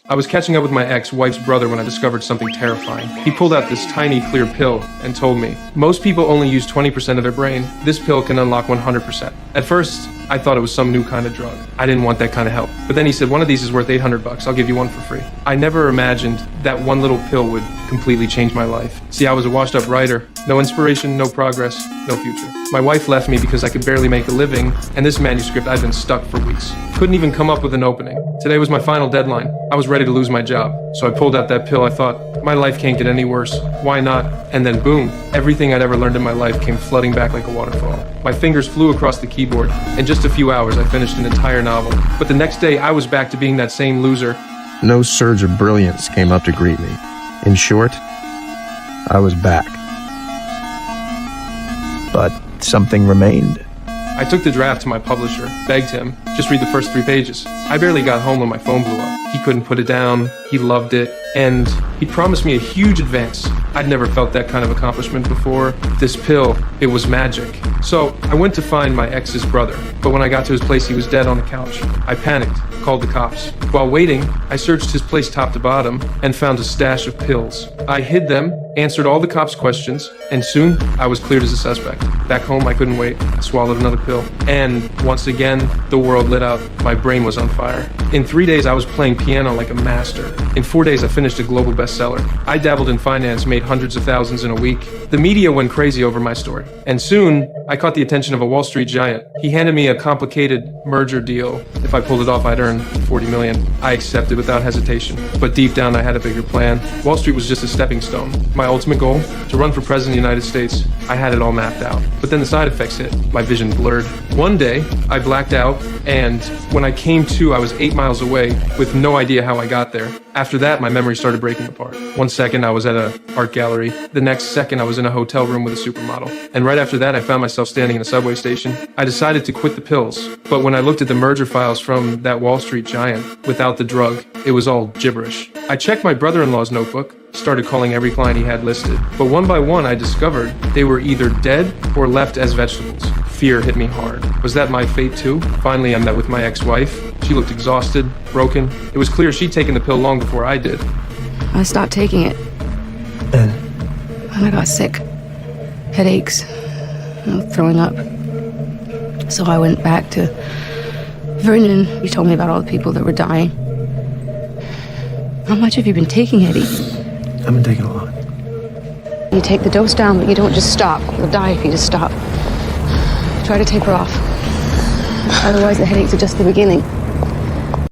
I was catching up with my ex-wife's brother when I discovered something terrifying. He pulled out this tiny clear pill and told me, most people only use 20% of their brain. This pill can unlock 100%. At first, I thought it was some new kind of drug. I didn't want that kind of help. But then he said, one of these is worth $800. I'll give you one for free. I never imagined that one little pill would completely change my life. See, I was a washed up writer. No inspiration, no progress, no future. My wife left me because I could barely make a living, and this manuscript I'd been stuck for weeks. Couldn't even come up with an opening. Today was my final deadline. I was ready to lose my job. So I pulled out that pill. I thought, my life can't get any worse. Why not? And then boom, everything I'd ever learned in my life came flooding back like a waterfall. My fingers flew across the keyboard. In just a few hours, I finished an entire novel. But the next day, I was back to being that same loser. No surge of brilliance came up to greet me. In short, I was back. But something remained. I took the draft to my publisher, begged him, just read the first 3 pages. I barely got home when my phone blew up. He couldn't put it down, he loved it, and he promised me a huge advance. I'd never felt that kind of accomplishment before. This pill, it was magic. So I went to find my ex's brother, but when I got to his place, he was dead on the couch. I panicked, called the cops. While waiting, I searched his place top to bottom and found a stash of pills. I hid them, answered all the cops' questions, and soon I was cleared as a suspect. Back home, I couldn't wait. I swallowed another pill. And once again, the world lit up. My brain was on fire. In 3 days, I was playing piano like a master. In 4 days, I finished a global bestseller. I dabbled in finance, made hundreds of thousands in a week. The media went crazy over my story. And soon, I caught the attention of a Wall Street giant. He handed me a complicated merger deal. If I pulled it off, I'd earn $40 million. I accepted without hesitation. But deep down, I had a bigger plan. Wall Street was just a stepping stone. My ultimate goal? To run for president of the United States. I had it all mapped out. But then the side effects hit. My vision blurred. One day, I blacked out, and when I came to, I was 8 miles away with no idea how I got there. After that, my memory started breaking apart. 1 second, I was at an art gallery. The next second, I was in a hotel room with a supermodel. And right after that, I found myself standing in a subway station. I decided to quit the pills. But when I looked at the merger files from that Wall Street giant, without the drug, it was all gibberish. I checked my brother-in-law's notebook, started calling every client he had listed. But one by one, I discovered they were either dead or left as vegetables. Fear hit me hard. Was that my fate too? Finally, I met with my ex-wife. She looked exhausted, broken. It was clear she'd taken the pill long before I did. I stopped taking it. And And I got sick. Headaches. Throwing up. So I went back to Vernon. He told me about all the people that were dying. How much have you been taking, Eddie? I've been taking a lot. You take the dose down, but you don't just stop. You'll die if you just stop. Try to taper off. Otherwise, the headaches are just the beginning.